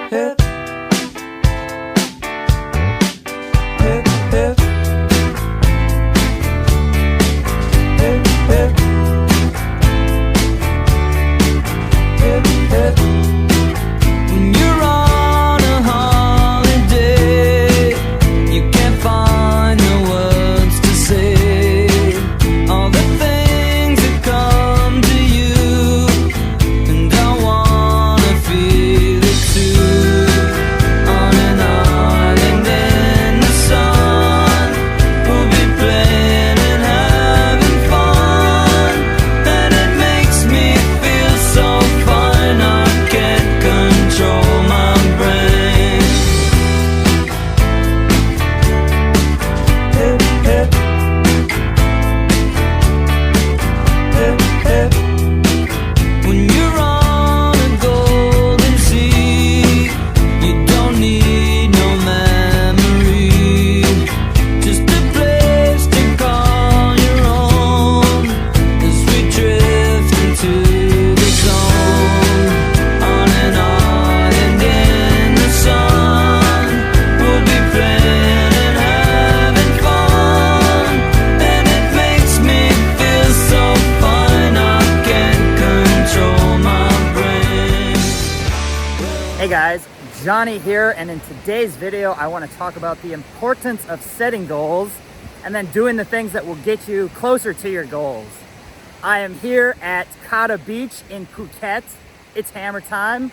hip, hip, hip, hip, hip, hip, hip. When you're on a holiday, you can't find the words to say all the things that come to you, and I wanna feel it too. On an island in the sun, we'll be playing and having fun, and it makes me feel so fine I can't control my brain. Hip, hip, hip, hip. When you're on a golden sea, you don't need no memory, just a place to call your own as we drift into the zone. On an island in the sun, we'll be playing and having fun, and it makes me feel so fine I can't control my brain. Hey guys, Johnny here, and in today's video I want to talk about the importance of setting goals and then doing the things that will get you closer to your goals. I am here at Kata Beach in Phuket. It's hammer time.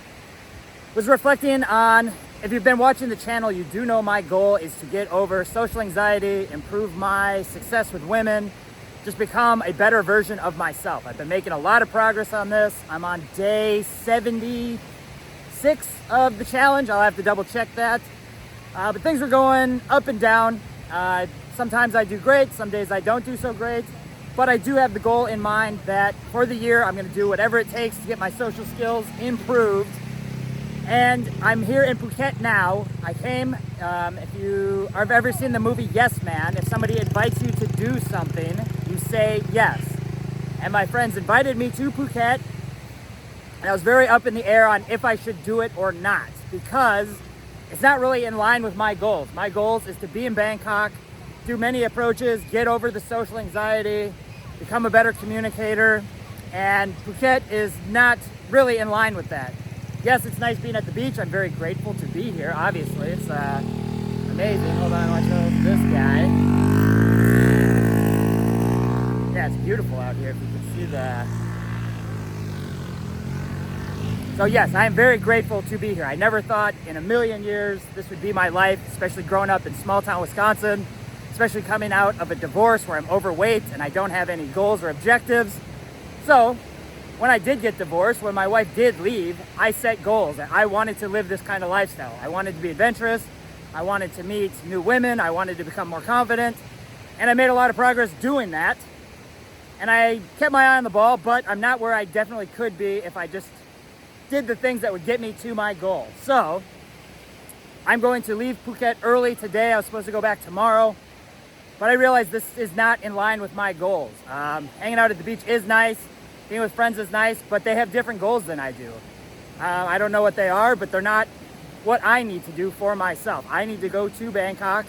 Was reflecting on, if you've been watching the channel, you do know my goal is to get over social anxiety, improve my success with women, just become a better version of myself. I've been making a lot of progress on this. I'm on day 76 of the challenge. I'll have to double check that. But things are going up and down. Sometimes I do great, some days I don't do so great. But I do have the goal in mind that for the year, I'm gonna do whatever it takes to get my social skills improved. And I'm here in Phuket now. I came, if you have ever seen the movie Yes Man, if somebody invites you to do something, you say yes. And my friends invited me to Phuket, and I was very up in the air on if I should do it or not, because it's not really in line with my goals. My goals is to be in Bangkok, do many approaches, get over the social anxiety, become a better communicator, and Phuket is not really in line with that. Yes, it's nice being at the beach. I'm very grateful to be here, obviously. It's amazing. Hold on, watch out this guy. Yeah, it's beautiful out here if you can see the... So yes, I am very grateful to be here. I never thought in a million years this would be my life, especially growing up in small town Wisconsin, especially coming out of a divorce where I'm overweight and I don't have any goals or objectives. So when I did get divorced, when my wife did leave, I set goals. I wanted to live this kind of lifestyle. I wanted to be adventurous. I wanted to meet new women. I wanted to become more confident. And I made a lot of progress doing that. And I kept my eye on the ball, but I'm not where I definitely could be if I just did the things that would get me to my goal. So I'm going to leave Phuket early today. I was supposed to go back tomorrow, but I realized this is not in line with my goals. Hanging out at the beach is nice. Being with friends is nice, but they have different goals than I do. I don't know what they are, but they're not what I need to do for myself. I need to go to Bangkok.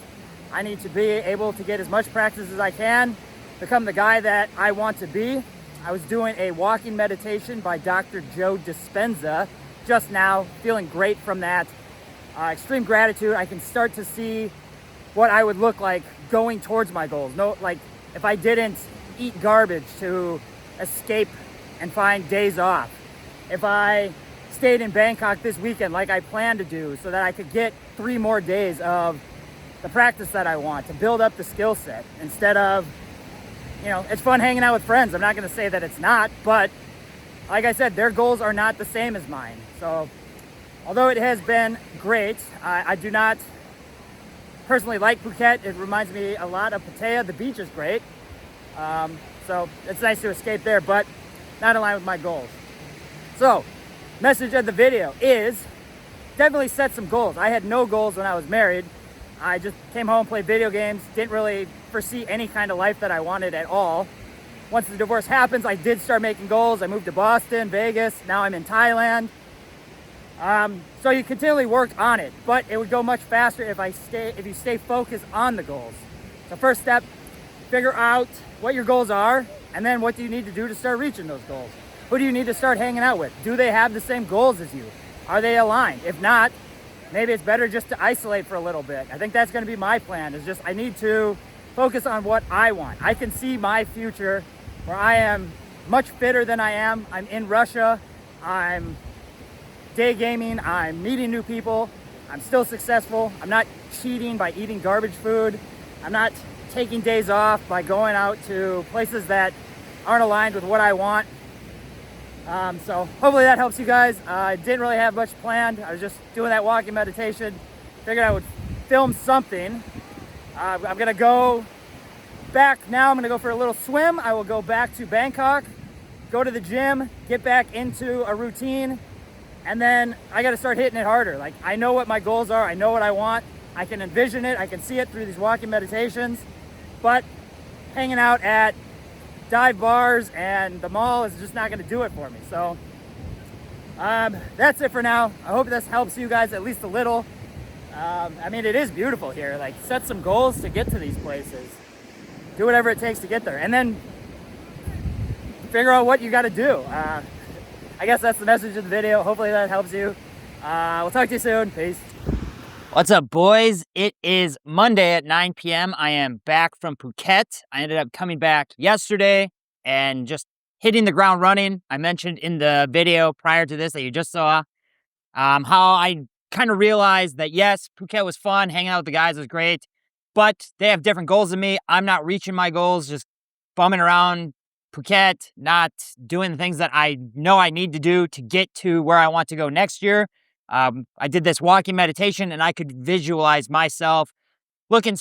I need to be able to get as much practice as I can, become the guy that I want to be. I was doing a walking meditation by Dr. Joe Dispenza just now, feeling great from that. Extreme gratitude. I can start to see what I would look like going towards my goals. No, like if I didn't eat garbage to escape and find days off. If I stayed in Bangkok this weekend like I planned to do so that I could get 3 more days of the practice that I want to build up the skill set instead of, you know, it's fun hanging out with friends. I'm not going to say that it's not, but like I said, their goals are not the same as mine. So although it has been great, I do not personally like Phuket. It reminds me a lot of Pattaya. The beach is great. So it's nice to escape there, but not in line with my goals. So message of the video is definitely set some goals. I had no goals when I was married. I just came home, played video games, didn't really foresee any kind of life that I wanted at all. Once the divorce happens, I did start making goals. I moved to Boston, Vegas, now I'm in Thailand. So you continually work on it, but it would go much faster if you stay focused on the goals. So first step, figure out what your goals are, and then what do you need to do to start reaching those goals? Who do you need to start hanging out with? Do they have the same goals as you? Are they aligned? If not, maybe it's better just to isolate for a little bit. I think that's going to be my plan, is just I need to focus on what I want. I can see my future where I am much fitter than I am. I'm in Russia. I'm day gaming. I'm meeting new people. I'm still successful. I'm not cheating by eating garbage food. I'm not taking days off by going out to places that aren't aligned with what I want. So hopefully that helps you guys. I didn't really have much planned. I was just doing that walking meditation. Figured I would film something. I'm gonna go back now. I'm gonna go for a little swim. I will go back to Bangkok, go to the gym, get back into a routine, and then I gotta start hitting it harder. Like, I know what my goals are. I know what I want. I can envision it. I can see it through these walking meditations, but hanging out at dive bars and the mall is just not going to do it for me. So that's it for now. I hope this helps you guys at least a little. I mean, it is beautiful here. Like, set some goals to get to these places. Do whatever it takes to get there, and then figure out what you got to do. I guess that's the message of the video. Hopefully that helps you. We'll talk to you soon. Peace. What's up, boys? It is Monday at 9 p.m. I am back from Phuket. I ended up coming back yesterday and just hitting the ground running. I mentioned in the video prior to this that you just saw how I kind of realized that, yes, Phuket was fun. Hanging out with the guys was great, but they have different goals than me. I'm not reaching my goals, just bumming around Phuket, not doing the things that I know I need to do to get to where I want to go next year. I did this walking meditation, and I could visualize myself looking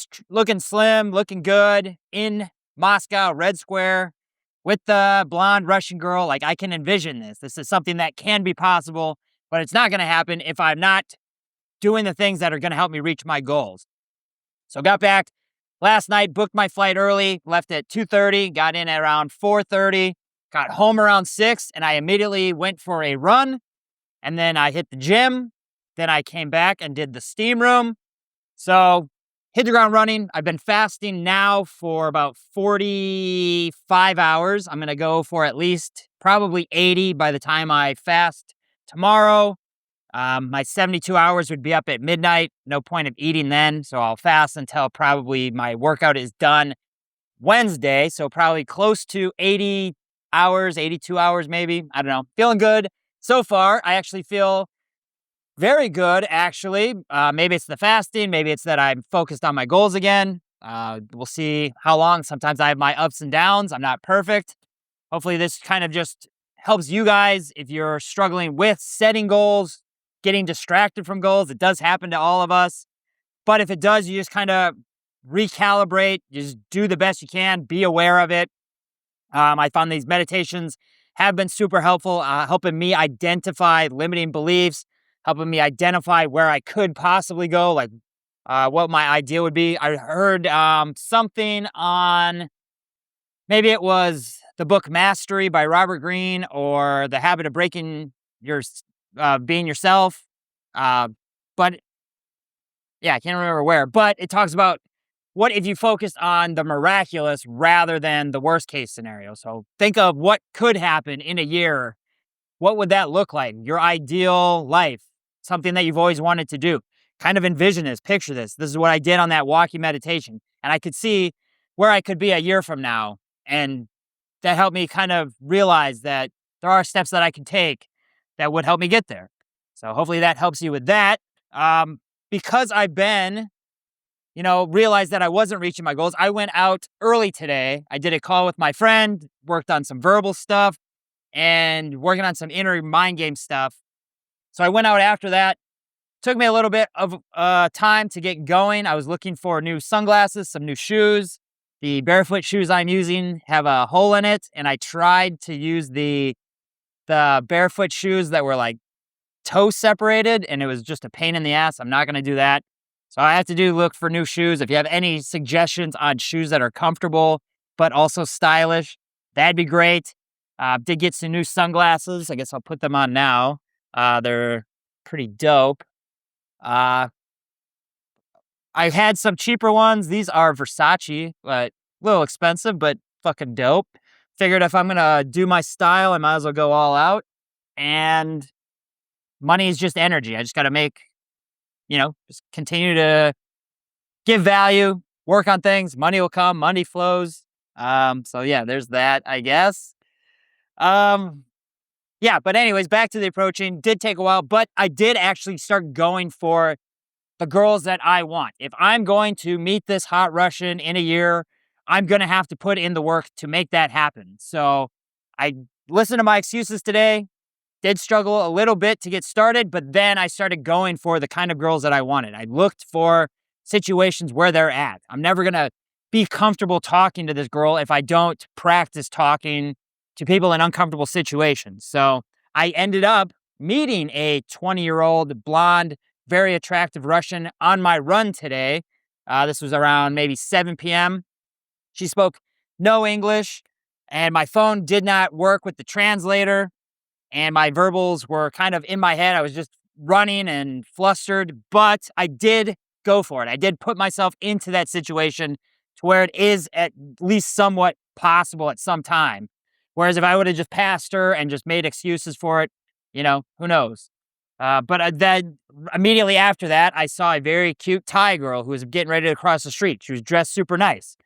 slim, looking good in Moscow, Red Square, with the blonde Russian girl. Like, I can envision this. This is something that can be possible, but it's not going to happen if I'm not doing the things that are going to help me reach my goals. So got back last night, booked my flight early, left at 2:30, got in at around 4:30, got home around 6, and I immediately went for a run. And then I hit the gym. Then I came back and did the steam room. So hit the ground running. I've been fasting now for about 45 hours. I'm going to go for at least probably 80 by the time I fast tomorrow. My 72 hours would be up at midnight. No point of eating then. So I'll fast until probably my workout is done Wednesday. So probably close to 80 hours, 82 hours maybe. I don't know. Feeling good. So far, I actually feel very good, actually. Maybe it's the fasting. Maybe it's that I'm focused on my goals again. We'll see how long. Sometimes I have my ups and downs. I'm not perfect. Hopefully this kind of just helps you guys if you're struggling with setting goals, getting distracted from goals. It does happen to all of us. But if it does, you just kind of recalibrate. Just do the best you can. Be aware of it. I found these meditations have been super helpful, helping me identify limiting beliefs, helping me identify where I could possibly go, like what my ideal would be. I heard something on, maybe it was the book Mastery by Robert Greene, or The Habit of Breaking Being Yourself. But yeah, I can't remember where, but it talks about what if you focused on the miraculous rather than the worst case scenario. So think of what could happen in a year. What would that look like? Your ideal life, something that you've always wanted to do. Kind of envision this, picture this. This is what I did on that walking meditation. And I could see where I could be a year from now. And that helped me kind of realize that there are steps that I can take that would help me get there. So hopefully that helps you with that. Because I've been, realized that I wasn't reaching my goals, I went out early today. I did a call with my friend, worked on some verbal stuff, and working on some inner mind game stuff. So I went out after that. Took me a little bit of time to get going. I was looking for new sunglasses, some new shoes. The barefoot shoes I'm using have a hole in it, and I tried to use the barefoot shoes that were like toe separated, and it was just a pain in the ass. I'm not going to do that. So I have to look for new shoes. If you have any suggestions on shoes that are comfortable but also stylish, that'd be great. Did get some new sunglasses. I guess I'll put them on now. They're pretty dope. Uh, I had some cheaper ones. These are Versace, but a little expensive, but fucking dope. Figured if I'm gonna do my style, I might as well go all out. And money is just energy. I just gotta make, just continue to give value, work on things. Money will come, money flows. So yeah, there's that, I guess. Yeah, but anyways, back to the approaching. Did take a while, but I did actually start going for the girls that I want. If I'm going to meet this hot Russian in a year, I'm going to have to put in the work to make that happen. So I listened to my excuses today, did struggle a little bit to get started, but then I started going for the kind of girls that I wanted. I looked for situations where they're at. I'm never going to be comfortable talking to this girl if I don't practice talking to people in uncomfortable situations. So I ended up meeting a 20-year-old blonde, very attractive Russian on my run today. This was around maybe 7 p.m. She spoke no English, and my phone did not work with the translator, and my verbals were kind of in my head. I was just running and flustered, but I did go for it. I did put myself into that situation to where it is at least somewhat possible at some time. Whereas if I would have just passed her and just made excuses for it, who knows? But then immediately after that, I saw a very cute Thai girl who was getting ready to cross the street. She was dressed super nice.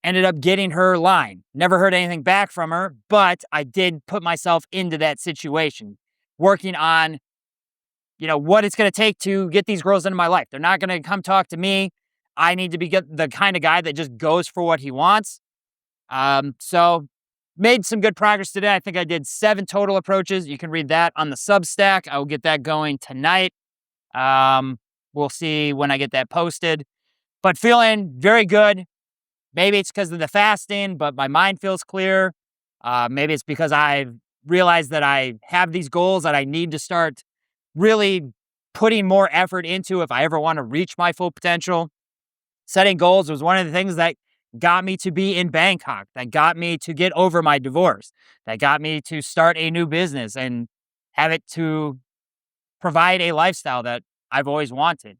Ended up getting her line. Never heard anything back from her, but I did put myself into that situation, working on, what it's going to take to get these girls into my life. They're not going to come talk to me. I need to be the kind of guy that just goes for what he wants. So made some good progress today. I think I did 7 total approaches. You can read that on the Substack. I will get that going tonight. We'll see when I get that posted. But feeling very good. Maybe it's because of the fasting, but my mind feels clear. Maybe it's because I've realized that I have these goals that I need to start really putting more effort into if I ever want to reach my full potential. Setting goals was one of the things that got me to be in Bangkok, that got me to get over my divorce, that got me to start a new business and have it to provide a lifestyle that I've always wanted.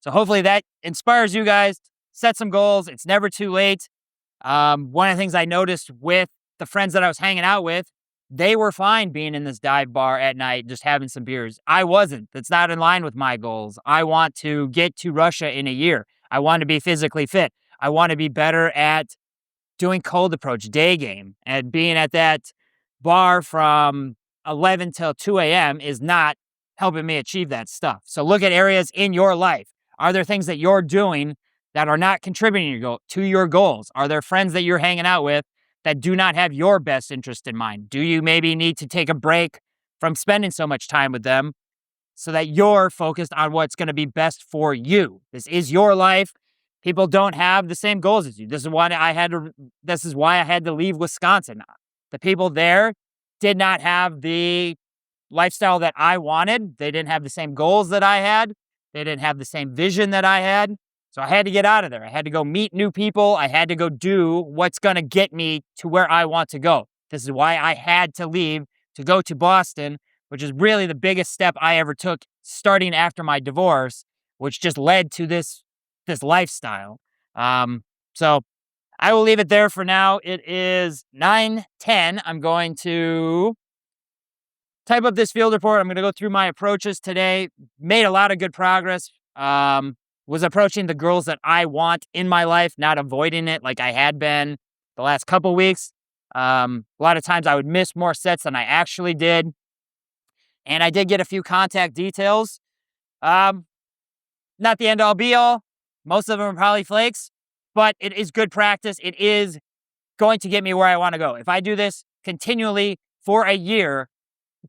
So hopefully that inspires you guys. Set some goals. It's never too late. One of the things I noticed with the friends that I was hanging out with, they were fine being in this dive bar at night, just having some beers. I wasn't. That's not in line with my goals. I want to get to Russia in a year. I want to be physically fit. I want to be better at doing cold approach, day game, and being at that bar from 11 till 2 a.m. is not helping me achieve that stuff. So look at areas in your life. Are there things that you're doing that are not contributing to your goals? Are there friends that you're hanging out with that do not have your best interest in mind? Do you maybe need to take a break from spending so much time with them so that you're focused on what's going to be best for you? This is your life. People don't have the same goals as you. This is why I had to leave Wisconsin. The people there did not have the lifestyle that I wanted. They didn't have the same goals that I had. They didn't have the same vision that I had. So I had to get out of there. I had to go meet new people. I had to go do what's going to get me to where I want to go. This is why I had to leave to go to Boston, which is really the biggest step I ever took starting after my divorce, which just led to this lifestyle. So I will leave it there for now. It is 9:10. I'm going to type up this field report. I'm going to go through my approaches today. Made a lot of good progress. Was approaching the girls that I want in my life, not avoiding it like I had been the last couple weeks. A lot of times I would miss more sets than I actually did. And I did get a few contact details. Not the end all be all. Most of them are probably flakes, but it is good practice. It is going to get me where I want to go. If I do this continually for a year,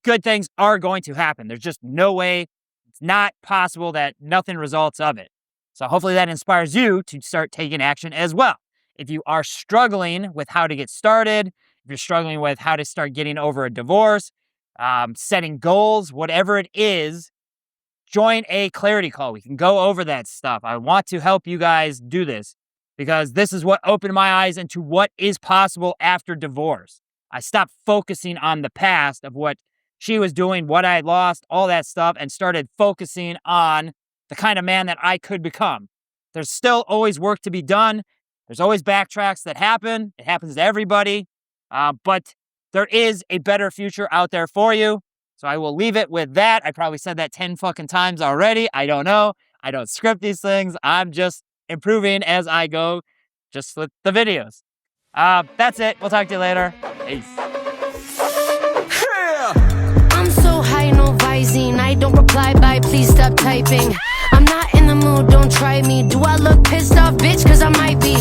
good things are going to happen. There's just no way. It's not possible that nothing results of it. So hopefully that inspires you to start taking action as well. If you are struggling with how to get started, if you're struggling with how to start getting over a divorce, setting goals, whatever it is, join a clarity call. We can go over that stuff. I want to help you guys do this because this is what opened my eyes into what is possible after divorce. I stopped focusing on the past of what she was doing, what I had lost, all that stuff, and started focusing on the kind of man that I could become. There's still always work to be done. There's always backtracks that happen. It happens to everybody. But there is a better future out there for you. So I will leave it with that. I probably said that 10 fucking times already. I don't know. I don't script these things. I'm just improving as I go, just with the videos. That's it. We'll talk to you later. Peace. I'm so high, no Visine. I don't reply by, please stop typing. I'm not in the mood, don't try me. Do I look pissed off, bitch? Cause I might be.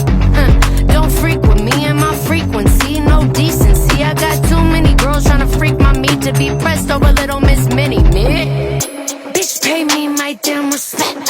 Don't freak with me and my frequency. No decency. I got too many girls trying to freak my meat to be pressed over little Miss Minnie. Me? Bitch, pay me my damn respect.